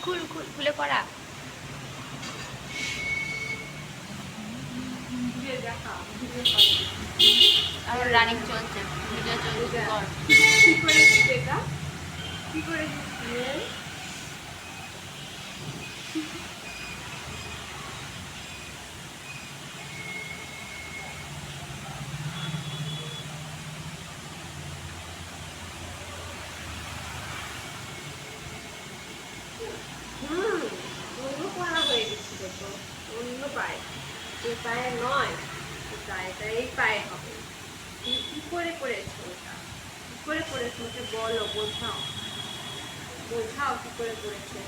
খুল খুল খুলে পড়া। আমার রানিং চলছে, ভিডিও চলছে। কি করে দিতে এটা, কি করে দিতে? অন্য পড়া হয়ে গেছিল তো, অন্য পায়ে, এই পায়ে নয়, এটা এই পায়ে হবে। তুমি কি করে করেছো ওটা, কি করে করেছো ওকে বলো, বোঝাও বোঝাও কি করে করেছো।